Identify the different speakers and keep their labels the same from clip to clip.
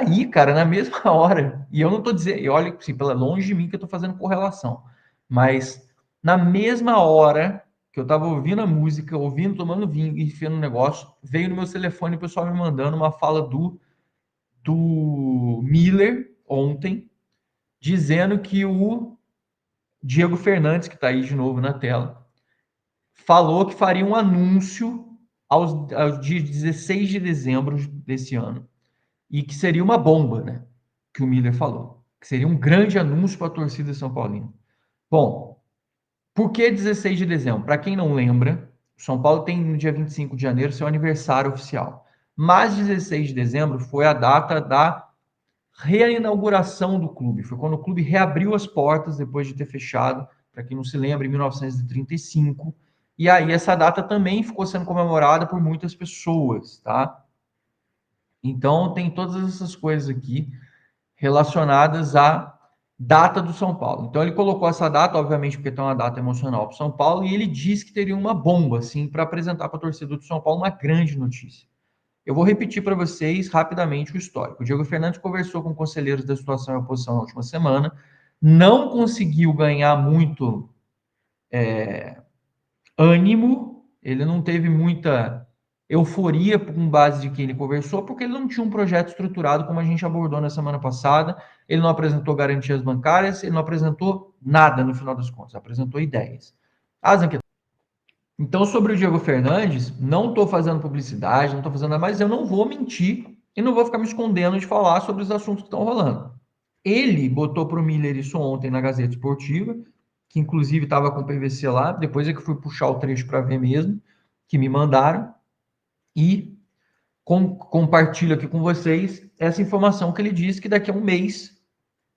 Speaker 1: Aí, cara, na mesma hora, e eu não tô dizendo, e olha, assim, pela longe de mim que eu tô fazendo correlação, mas na mesma hora que eu tava ouvindo a música, ouvindo, tomando vinho e enfiando o negócio, veio no meu telefone o pessoal me mandando uma fala do Miller ontem, dizendo que o Diego Fernandes, que tá aí de novo na tela, falou que faria um anúncio aos dias 16 de dezembro desse ano e que seria uma bomba, né? Que o Miller falou, que seria um grande anúncio para a torcida São Paulina. Bom, por que 16 de dezembro? Para quem não lembra, o São Paulo tem no dia 25 de janeiro seu aniversário oficial. Mas 16 de dezembro foi a data da reinauguração do clube. Foi quando o clube reabriu as portas depois de ter fechado, para quem não se lembra, em 1935. E aí essa data também ficou sendo comemorada por muitas pessoas, tá? Então tem todas essas coisas aqui relacionadas à data do São Paulo. Então ele colocou essa data, obviamente, porque tem uma data emocional para o São Paulo, e ele disse que teria uma bomba, assim, para apresentar para a torcida do São Paulo uma grande notícia. Eu vou repetir para vocês rapidamente o histórico. O Diego Fernandes conversou com conselheiros da situação e oposição na última semana, não conseguiu ganhar muito ânimo, ele não teve muita euforia com base de quem ele conversou, porque ele não tinha um projeto estruturado como a gente abordou na semana passada, ele não apresentou garantias bancárias, ele não apresentou nada no final das contas, apresentou ideias. Então, sobre o Diego Fernandes, não estou fazendo publicidade, não estou fazendo nada, mas eu não vou mentir e não vou ficar me escondendo de falar sobre os assuntos que estão rolando. Ele botou para o Miller isso ontem na Gazeta Esportiva, que inclusive estava com o PVC lá, depois é que fui puxar o trecho para ver mesmo, que me mandaram, e compartilho aqui com vocês essa informação que ele disse que daqui a um mês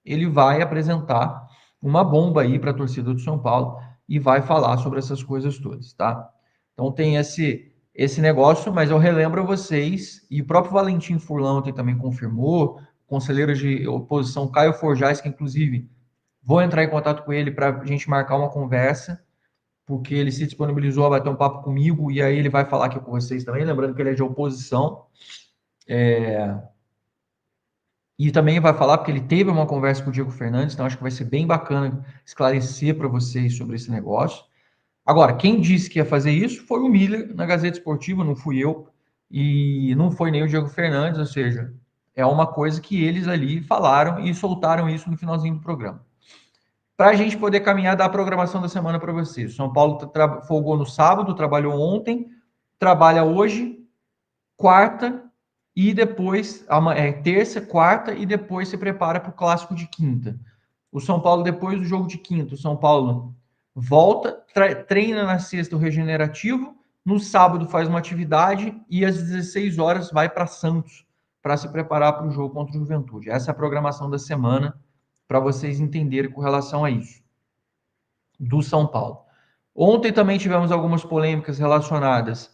Speaker 1: ele vai apresentar uma bomba aí para a torcida do São Paulo e vai falar sobre essas coisas todas, tá? Então tem esse negócio, mas eu relembro a vocês, e o próprio Valentim Furlan ontem também confirmou, conselheiro de oposição Caio Forjais, que inclusive vou entrar em contato com ele para a gente marcar uma conversa, porque ele se disponibilizou a bater um papo comigo e aí ele vai falar aqui com vocês também, lembrando que ele é de oposição. E também vai falar, porque ele teve uma conversa com o Diego Fernandes, então acho que vai ser bem bacana esclarecer para vocês sobre esse negócio. Agora, quem disse que ia fazer isso foi o Miller na Gazeta Esportiva, não fui eu, e não foi nem o Diego Fernandes, ou seja, é uma coisa que eles ali falaram e soltaram isso no finalzinho do programa. Para a gente poder caminhar da programação da semana para vocês. São Paulo folgou no sábado, trabalhou ontem, trabalha hoje, quarta e depois terça, quarta e depois se prepara para o clássico de quinta. O São Paulo, depois do jogo de quinta, o São Paulo volta, treina na sexta o regenerativo, no sábado faz uma atividade e às 16 horas vai para Santos para se preparar para o jogo contra o Juventude. Essa é a programação da semana para vocês entenderem com relação a isso, do São Paulo. Ontem também tivemos algumas polêmicas relacionadas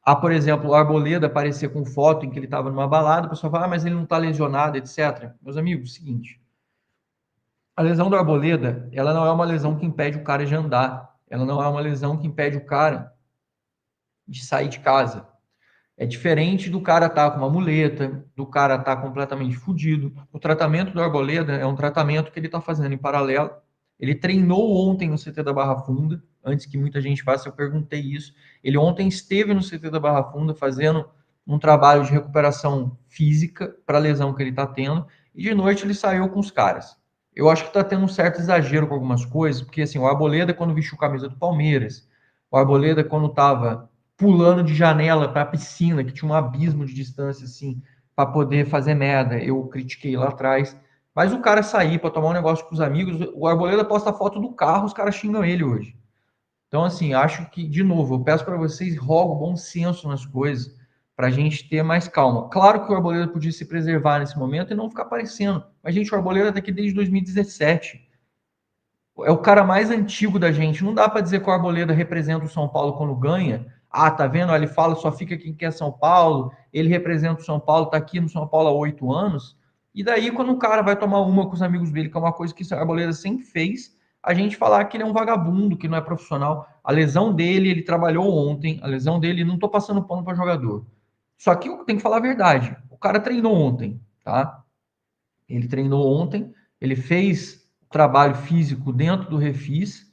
Speaker 1: a, por exemplo, o Arboleda aparecer com foto em que ele estava numa balada, o pessoal fala, mas ele não está lesionado, etc. Meus amigos, seguinte, a lesão do Arboleda, ela não é uma lesão que impede o cara de andar, ela não é uma lesão que impede o cara de sair de casa. É diferente do cara estar com uma muleta, do cara estar completamente fudido. O tratamento do Arboleda é um tratamento que ele está fazendo em paralelo. Ele treinou ontem no CT da Barra Funda, antes que muita gente faça, eu perguntei isso. Ele ontem esteve no CT da Barra Funda fazendo um trabalho de recuperação física para a lesão que ele está tendo, e de noite ele saiu com os caras. Eu acho que está tendo um certo exagero com algumas coisas, porque assim, o Arboleda, quando vestiu camisa do Palmeiras, o Arboleda, quando estava pulando de janela para a piscina, que tinha um abismo de distância, assim, para poder fazer merda. Eu critiquei lá atrás. Mas o cara sair para tomar um negócio com os amigos, o Arboleda posta foto do carro, os caras xingam ele hoje. Então, assim, acho que, de novo, eu peço para vocês, rogo bom senso nas coisas, para a gente ter mais calma. Claro que o Arboleda podia se preservar nesse momento e não ficar aparecendo. Mas, gente, o Arboleda está aqui desde 2017. É o cara mais antigo da gente. Não dá para dizer que o Arboleda representa o São Paulo quando ganha. Ah, tá vendo? Ele fala só fica quem quer São Paulo. Ele representa o São Paulo, tá aqui no São Paulo há 8 anos. E daí, quando o cara vai tomar uma com os amigos dele, que é uma coisa que o Arboleda sempre fez, a gente falar que ele é um vagabundo, que não é profissional. A lesão dele, ele trabalhou ontem. A lesão dele, não tô passando pano para jogador. Só que eu tenho que falar a verdade. O cara treinou ontem, tá? Ele treinou ontem, ele fez trabalho físico dentro do Refis,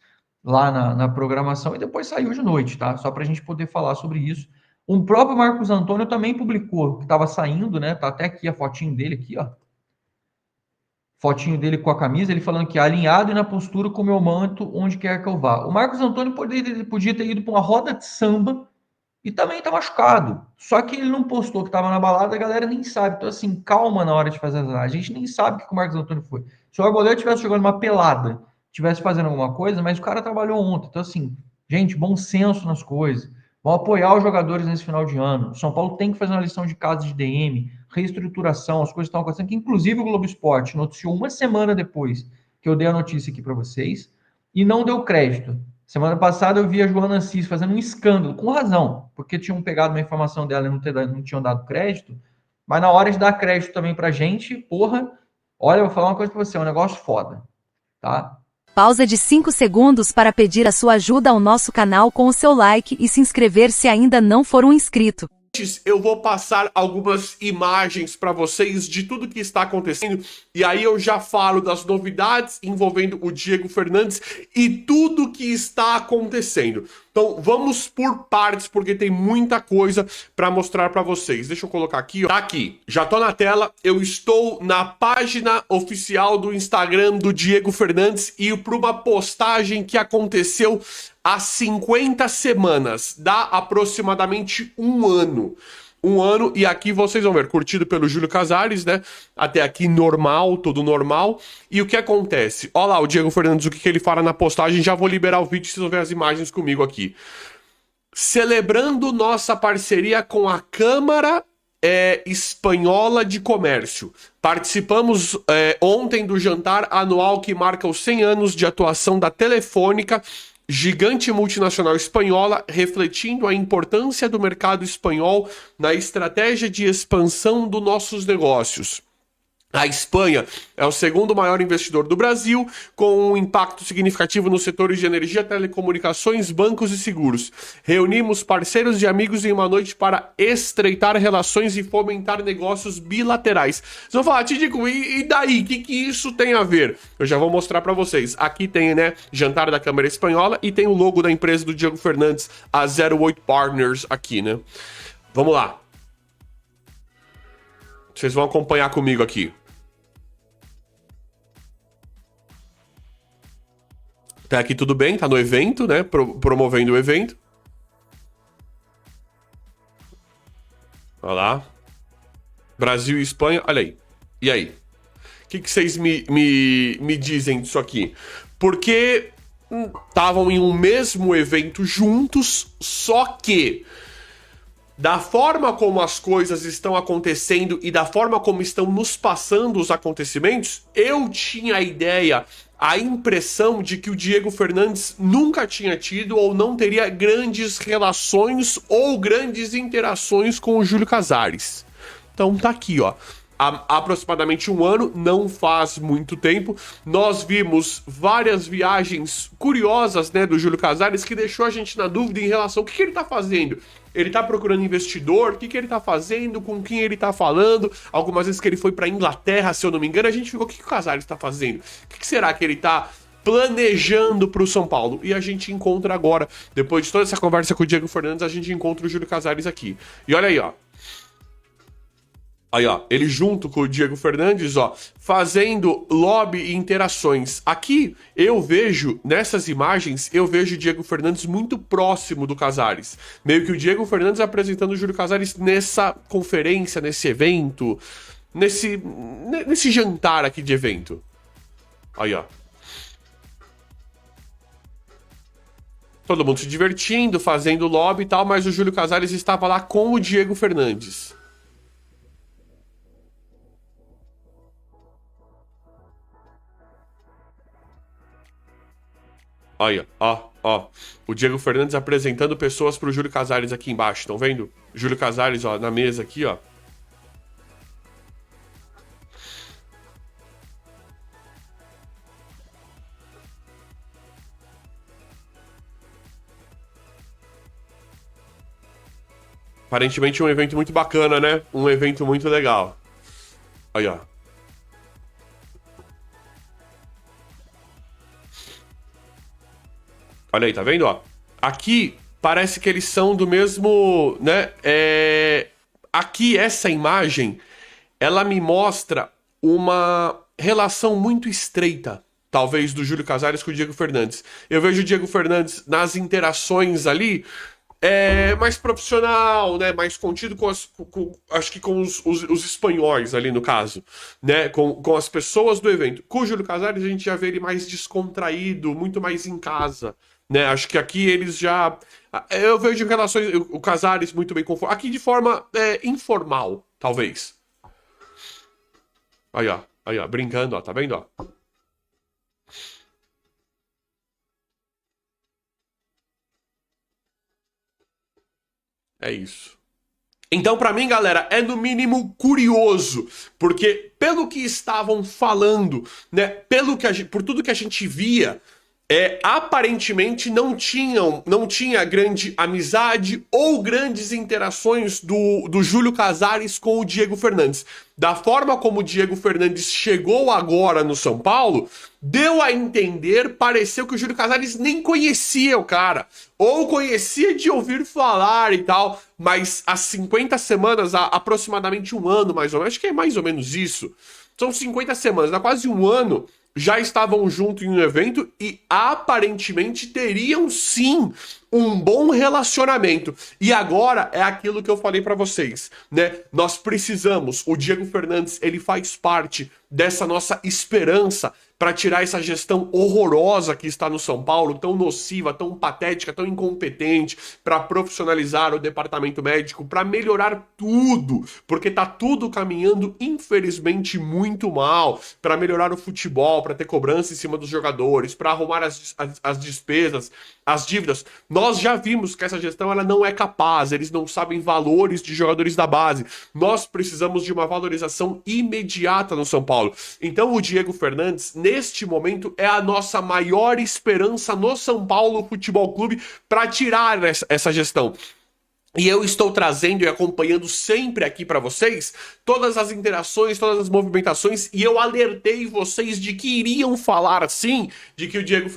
Speaker 1: lá na programação, e depois saiu de noite, tá? Só para a gente poder falar sobre isso. O próprio Marcos Antônio também publicou que estava saindo, né? Tá até aqui a fotinho dele aqui, ó. Fotinho dele com a camisa, ele falando que é alinhado e na postura com o meu manto onde quer que eu vá. O Marcos Antônio podia ter ido para uma roda de samba e também tá machucado. Só que ele não postou que estava na balada, a galera nem sabe. Então, assim, calma na hora de fazer as análises. A gente nem sabe o que o Marcos Antônio foi. Se o Arboleda tivesse jogando uma pelada, tivesse fazendo alguma coisa, mas o cara trabalhou ontem. Então, assim, gente, bom senso nas coisas. Vão apoiar os jogadores nesse final de ano. O São Paulo tem que fazer uma lição de casa de DM, reestruturação, as coisas estão acontecendo, que inclusive o Globo Esporte noticiou uma semana depois que eu dei a notícia aqui para vocês, e não deu crédito. Semana passada eu vi a Joana Assis fazendo um escândalo, com razão, porque tinham pegado uma informação dela e não tinham dado crédito, mas na hora de dar crédito também pra gente, porra, olha, eu vou falar uma coisa pra você, é um negócio foda, tá?
Speaker 2: Pausa de 5 segundos para pedir a sua ajuda ao nosso canal com o seu like e se inscrever se ainda não for um inscrito.
Speaker 3: Eu vou passar algumas imagens para vocês de tudo que está acontecendo e aí eu já falo das novidades envolvendo o Diego Fernandes e tudo que está acontecendo. Então vamos por partes porque tem muita coisa para mostrar para vocês. Deixa eu colocar aqui, ó. Tá aqui, já tô na tela, eu estou na página oficial do Instagram do Diego Fernandes e para uma postagem que aconteceu há 50 semanas, dá aproximadamente um ano. Um ano, e aqui vocês vão ver, curtido pelo Júlio Casares, né? Até aqui normal, tudo normal. E o que acontece? Olha lá o Diego Fernandes, o que ele fala na postagem, já vou liberar o vídeo, vocês vão ver as imagens comigo aqui. Celebrando nossa parceria com a Câmara Espanhola de Comércio. Participamos ontem do jantar anual que marca os 100 anos de atuação da Telefônica, gigante multinacional espanhola, refletindo a importância do mercado espanhol na estratégia de expansão dos nossos negócios. A Espanha é o segundo maior investidor do Brasil, com um impacto significativo nos setores de energia, telecomunicações, bancos e seguros. Reunimos parceiros e amigos em uma noite para estreitar relações e fomentar negócios bilaterais. Vocês vão falar, Tidico, e daí? O que isso tem a ver? Eu já vou mostrar para vocês. Aqui tem, né, jantar da Câmara Espanhola e tem o logo da empresa do Diego Fernandes, a 08 Partners aqui, né? Vamos lá. Vocês vão acompanhar comigo aqui. Até aqui tudo bem, tá no evento, né? Promovendo o evento. Olha lá. Brasil e Espanha, olha aí. E aí? O que vocês me dizem disso aqui? Porque estavam em um mesmo evento juntos, só que da forma como as coisas estão acontecendo e da forma como estão nos passando os acontecimentos, eu tinha a ideia, a impressão de que o Diego Fernandes nunca tinha tido ou não teria grandes relações ou grandes interações com o Júlio Casares. Então tá aqui, ó. Há aproximadamente um ano, não faz muito tempo, nós vimos várias viagens curiosas, né, do Júlio Casares que deixou a gente na dúvida em relação ao que ele tá fazendo. Ele tá procurando investidor, o que ele tá fazendo, com quem ele tá falando. Algumas vezes que ele foi pra Inglaterra, se eu não me engano, a gente ficou, o que o Casares tá fazendo? O que será que ele tá planejando pro São Paulo? E a gente encontra agora, depois de toda essa conversa com o Diego Fernandes, a gente encontra o Júlio Casares aqui. E olha aí, ó. Aí, ó, ele junto com o Diego Fernandes, ó, fazendo lobby e interações. Aqui, eu vejo, nessas imagens, eu vejo o Diego Fernandes muito próximo do Casares. Meio que o Diego Fernandes apresentando o Júlio Casares nessa conferência, nesse evento, nesse jantar aqui de evento. Aí, ó. Todo mundo se divertindo, fazendo lobby e tal, mas o Júlio Casares estava lá com o Diego Fernandes. Olha, ó. O Diego Fernandes apresentando pessoas pro Júlio Casares aqui embaixo, estão vendo? Júlio Casares, ó, na mesa aqui, ó. Aparentemente um evento muito bacana, né? Um evento muito legal. Aí, ó. Olha aí, tá vendo, ó? Aqui parece que eles são do mesmo, né? Aqui essa imagem, ela me mostra uma relação muito estreita, talvez, do Júlio Casares com o Diego Fernandes. Eu vejo o Diego Fernandes nas interações ali, mais profissional, né? Mais contido acho que com os espanhóis ali no caso, né? Com as pessoas do evento. Com o Júlio Casares a gente já vê ele mais descontraído, muito mais em casa, né? Acho que aqui eles já... Eu vejo relações, o Casares muito bem confortável. Aqui de forma informal, talvez. Aí ó, brincando, ó, tá vendo, ó? É isso. Então, pra mim, galera, é no mínimo curioso, porque pelo que estavam falando, né, por tudo que a gente via, aparentemente não tinha grande amizade ou grandes interações do Júlio Casares com o Diego Fernandes. Da forma como o Diego Fernandes chegou agora no São Paulo, deu a entender, pareceu que o Júlio Casares nem conhecia o cara, ou conhecia de ouvir falar e tal, mas há 50 semanas, há aproximadamente um ano mais ou menos, acho que é mais ou menos isso, são 50 semanas, há quase um ano, já estavam juntos em um evento e aparentemente teriam sim um bom relacionamento. E agora é aquilo que eu falei pra vocês, né? Nós precisamos, o Diego Fernandes, ele faz parte dessa nossa esperança para tirar essa gestão horrorosa que está no São Paulo, tão nociva, tão patética, tão incompetente, para profissionalizar o departamento médico, para melhorar tudo, porque tá tudo caminhando infelizmente muito mal, para melhorar o futebol, para ter cobrança em cima dos jogadores, para arrumar as despesas, as dívidas. Nós já vimos que essa gestão ela não é capaz, eles não sabem valores de jogadores da base. Nós precisamos de uma valorização imediata no São Paulo. Então o Diego Fernandes, neste momento, é a nossa maior esperança no São Paulo Futebol Clube para tirar essa gestão. E eu estou trazendo e acompanhando sempre aqui para vocês todas as interações, todas as movimentações, e eu alertei vocês de que iriam falar sim, de que o Diego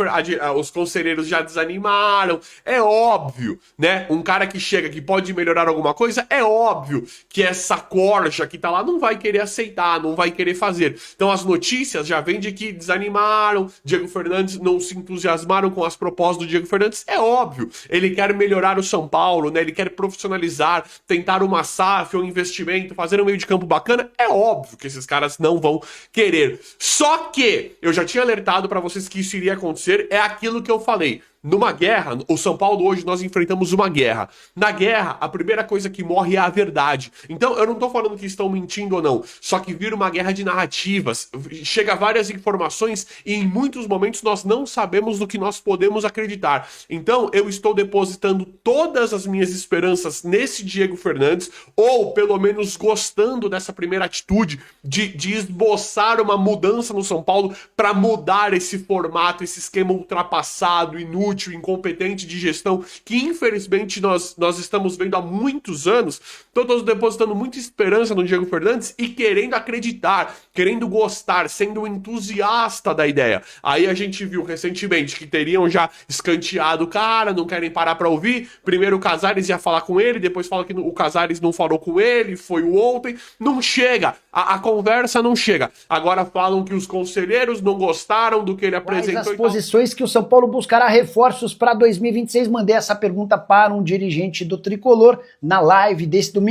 Speaker 3: os conselheiros já desanimaram. É óbvio, né? Um cara que chega que pode melhorar alguma coisa, é óbvio que essa corja que tá lá não vai querer aceitar, não vai querer fazer. Então as notícias já vêm de que desanimaram, Diego Fernandes não se entusiasmaram com as propostas do Diego Fernandes. É óbvio, ele quer melhorar o São Paulo, né? Ele quer profissionalizar, tentar uma SAF, um investimento, fazer um meio de campo bacana. É óbvio que esses caras não vão querer. Só que eu já tinha alertado para vocês que isso iria acontecer, é aquilo que eu falei. Numa guerra, o São Paulo hoje nós enfrentamos uma guerra. Na guerra, a primeira coisa que morre é a verdade. Então, eu não tô falando que estão mentindo ou não, só que vira uma guerra de narrativas. Chega várias informações e em muitos momentos nós não sabemos no que nós podemos acreditar. Então, eu estou depositando todas as minhas esperanças nesse Diego Fernandes, ou pelo menos gostando dessa primeira atitude de esboçar uma mudança no São Paulo para mudar esse formato, esse esquema ultrapassado, inútil, incompetente de gestão que infelizmente nós estamos vendo há muitos anos. Todos depositando muita esperança no Diego Fernandes e querendo acreditar, querendo gostar, sendo um entusiasta da ideia. Aí a gente viu recentemente que teriam já escanteado o cara, não querem parar pra ouvir. Primeiro o Casares ia falar com ele, depois fala que o Casares não falou com ele, foi o ontem. Não chega, a conversa não chega. Agora falam que os conselheiros não gostaram do que ele apresentou.
Speaker 4: Quais as posições que o São Paulo buscará reforços para 2026? Mandei essa pergunta para um dirigente do Tricolor na live desse domingo.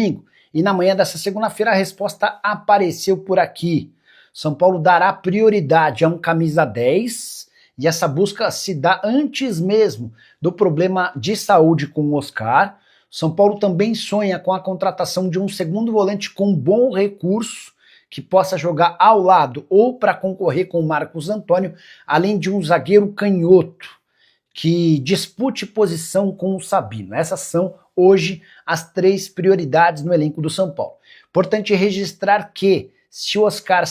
Speaker 4: E na manhã dessa segunda-feira a resposta apareceu por aqui. São Paulo dará prioridade a um camisa 10 e essa busca se dá antes mesmo do problema de saúde com o Oscar. São Paulo também sonha com a contratação de um segundo volante com bom recurso que possa jogar ao lado ou para concorrer com o Marcos Antônio, além de um zagueiro canhoto que dispute posição com o Sabino. Essas são, hoje, as 3 prioridades no elenco do São Paulo. Importante registrar que, se o Oscar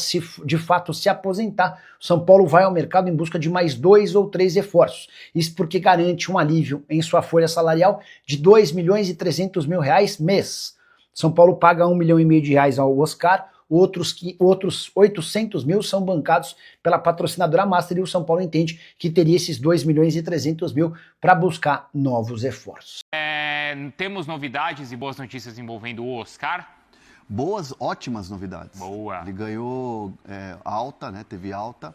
Speaker 4: de fato se aposentar, o São Paulo vai ao mercado em busca de mais 2 ou 3 reforços. Isso porque garante um alívio em sua folha salarial de R$ 2.300.000 mês. São Paulo paga R$ 1,5 milhão ao Oscar, outros 800 mil são bancados pela patrocinadora Master, e o São Paulo entende que teria esses 2.300.000 para buscar novos reforços.
Speaker 5: Temos novidades e boas notícias envolvendo o Oscar?
Speaker 6: Ótimas novidades.
Speaker 5: Boa.
Speaker 6: Ele ganhou alta, né? Teve alta,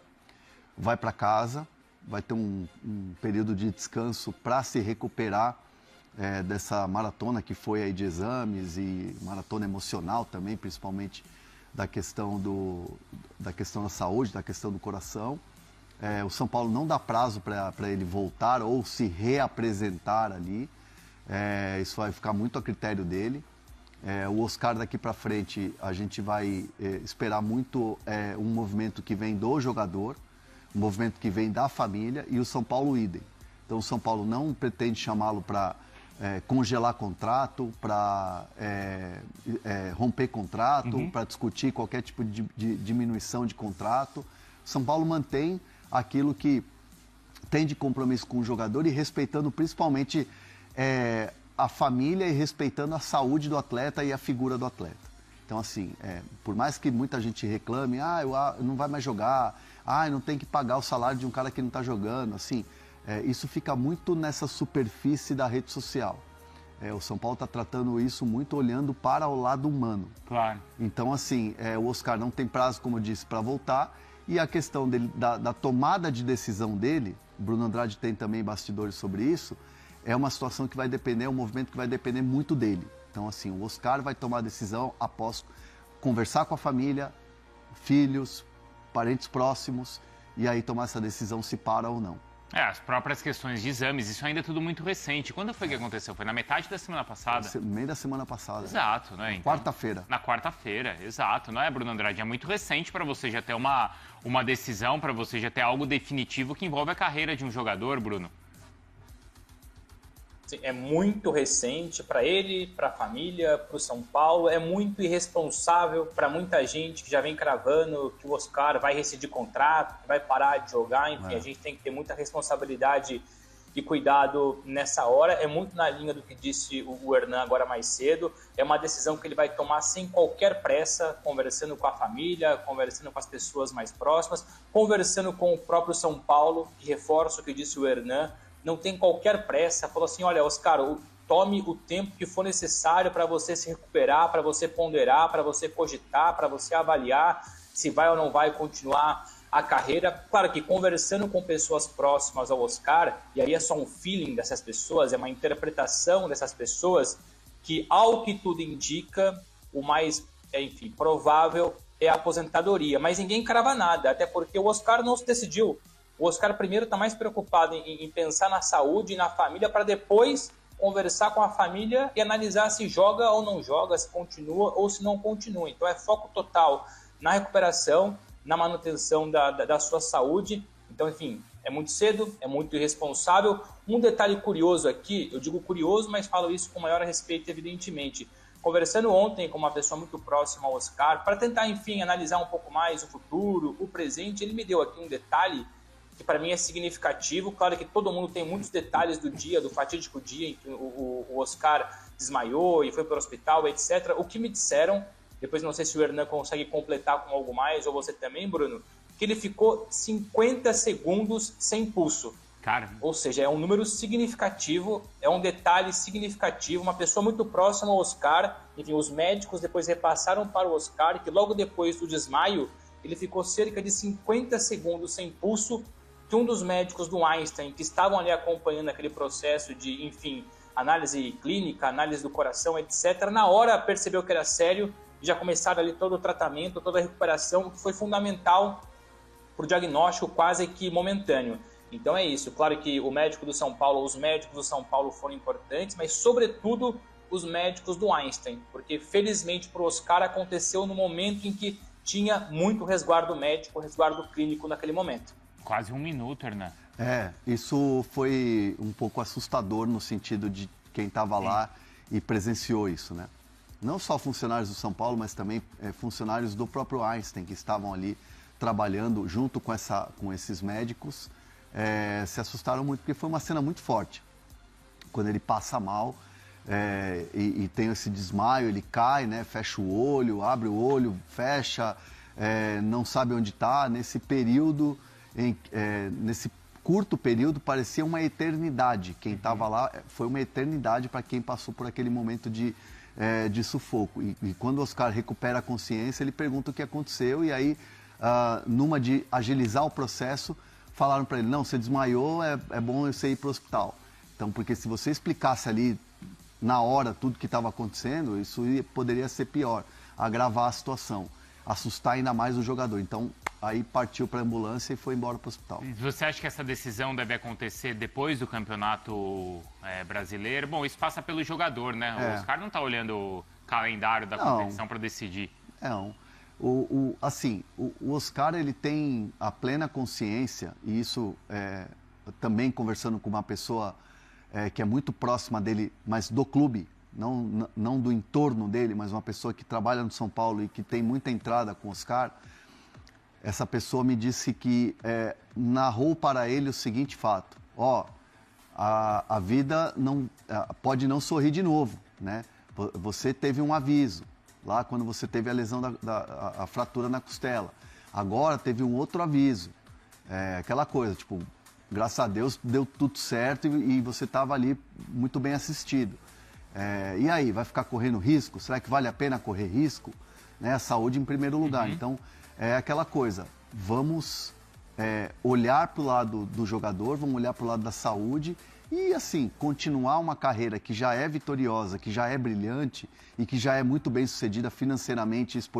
Speaker 6: vai para casa, vai ter um período de descanso para se recuperar dessa maratona que foi aí de exames e maratona emocional também, principalmente da questão da saúde, da questão do coração. O São Paulo não dá prazo para ele voltar ou se reapresentar ali. Isso vai ficar muito a critério dele. O Oscar daqui para frente, a gente vai esperar muito um movimento que vem do jogador, um movimento que vem da família, e o São Paulo idem. Então o São Paulo não pretende chamá-lo para congelar contrato, para romper contrato, para discutir qualquer tipo de diminuição de contrato. O São Paulo mantém aquilo que tem de compromisso com o jogador e respeitando principalmente a família e respeitando a saúde do atleta e a figura do atleta. Então, assim, por mais que muita gente reclame, não vai mais jogar, não tem que pagar o salário de um cara que não está jogando, assim, isso fica muito nessa superfície da rede social. O São Paulo está tratando isso muito olhando para o lado humano.
Speaker 5: Claro.
Speaker 6: Então, assim, o Oscar não tem prazo, como eu disse, para voltar, e a questão dele, da tomada de decisão dele, Bruno Andrade tem também bastidores sobre isso, é uma situação que vai depender, é um movimento que vai depender muito dele. Então, assim, o Oscar vai tomar a decisão após conversar com a família, filhos, parentes próximos, e aí tomar essa decisão se para ou não.
Speaker 5: As próprias questões de exames, isso ainda é tudo muito recente. Quando foi que aconteceu? Foi na metade da semana passada?
Speaker 6: No meio da semana passada.
Speaker 5: Exato, né? Então,
Speaker 6: quarta-feira.
Speaker 5: Na quarta-feira, exato, não é, Bruno Andrade? É muito recente para você já ter uma decisão, para você já ter algo definitivo que envolve a carreira de um jogador, Bruno.
Speaker 7: É muito recente para ele, para a família, para o São Paulo. É muito irresponsável para muita gente que já vem cravando que o Oscar vai rescindir contrato, que vai parar de jogar. Enfim, a gente tem que ter muita responsabilidade e cuidado nessa hora. É muito na linha do que disse o Hernan agora mais cedo. É uma decisão que ele vai tomar sem qualquer pressa, conversando com a família, conversando com as pessoas mais próximas, conversando com o próprio São Paulo, que reforça o que disse o Hernan. Não tem qualquer pressa, falou assim, olha, Oscar, tome o tempo que for necessário para você se recuperar, para você ponderar, para você cogitar, para você avaliar se vai ou não vai continuar a carreira. Claro que conversando com pessoas próximas ao Oscar, e aí é só um feeling dessas pessoas, é uma interpretação dessas pessoas, que ao que tudo indica, o mais, provável é a aposentadoria. Mas ninguém crava nada, até porque o Oscar não se decidiu. O Oscar primeiro está mais preocupado em pensar na saúde e na família para depois conversar com a família e analisar se joga ou não joga, se continua ou se não continua. Então é foco total na recuperação, na manutenção da sua saúde. Então, enfim, é muito cedo, é muito irresponsável. Um detalhe curioso aqui, eu digo curioso, mas falo isso com maior respeito, evidentemente. Conversando ontem com uma pessoa muito próxima ao Oscar, para tentar, enfim, analisar um pouco mais o futuro, o presente, ele me deu aqui um detalhe que para mim é significativo. Claro que todo mundo tem muitos detalhes do dia, do fatídico dia em que o Oscar desmaiou e foi para o hospital, etc. O que me disseram, depois não sei se o Hernan consegue completar com algo mais, ou você também, Bruno, que ele ficou 50 segundos sem pulso.
Speaker 5: Cara.
Speaker 7: Ou seja, é um número significativo, é um detalhe significativo, uma pessoa muito próxima ao Oscar, enfim, os médicos depois repassaram para o Oscar que logo depois do desmaio, ele ficou cerca de 50 segundos sem pulso, que um dos médicos do Einstein, que estavam ali acompanhando aquele processo de, enfim, análise clínica, análise do coração, etc., na hora percebeu que era sério e já começaram ali todo o tratamento, toda a recuperação, que foi fundamental para o diagnóstico quase que momentâneo. Então é isso, claro que o médico do São Paulo, os médicos do São Paulo foram importantes, mas sobretudo os médicos do Einstein, porque felizmente para o Oscar aconteceu no momento em que tinha muito resguardo médico, resguardo clínico naquele momento.
Speaker 5: Quase 1 minuto, Hernan.
Speaker 6: Isso foi um pouco assustador no sentido de quem estava lá e presenciou isso, né? Não só funcionários do São Paulo, mas também funcionários do próprio Einstein, que estavam ali trabalhando junto com esses médicos, se assustaram muito, porque foi uma cena muito forte. Quando ele passa mal, e tem esse desmaio, ele cai, né? Fecha o olho, abre o olho, fecha, não sabe onde está. Nesse período, nesse curto período, parecia uma eternidade. Quem estava lá foi uma eternidade para quem passou por aquele momento de sufoco. E quando o Oscar recupera a consciência, ele pergunta o que aconteceu e aí, numa de agilizar o processo, falaram para ele, não, você desmaiou, é bom você ir para o hospital. Então, porque se você explicasse ali na hora tudo que estava acontecendo, isso poderia ser pior, agravar a situação, assustar ainda mais o jogador. Então, aí partiu para a ambulância e foi embora para o hospital.
Speaker 5: Você acha que essa decisão deve acontecer depois do campeonato brasileiro? Bom, isso passa pelo jogador, né? O Oscar não está olhando o calendário da competição para decidir.
Speaker 6: Não. O Oscar, ele tem a plena consciência, e isso também conversando com uma pessoa que é muito próxima dele, mas do clube, não do entorno dele, mas uma pessoa que trabalha no São Paulo e que tem muita entrada com o Oscar. Essa pessoa me disse que narrou para ele o seguinte fato: a vida pode não sorrir de novo, né? Você teve um aviso lá quando você teve a lesão a fratura na costela. Agora teve um outro aviso, aquela coisa, tipo, graças a Deus deu tudo certo e você estava ali muito bem assistido. E aí, vai ficar correndo risco? Será que vale a pena correr risco? Né? A saúde em primeiro lugar. Então, é aquela coisa, vamos olhar para o lado do jogador, vamos olhar para o lado da saúde e, assim, continuar uma carreira que já é vitoriosa, que já é brilhante e que já é muito bem sucedida financeiramente e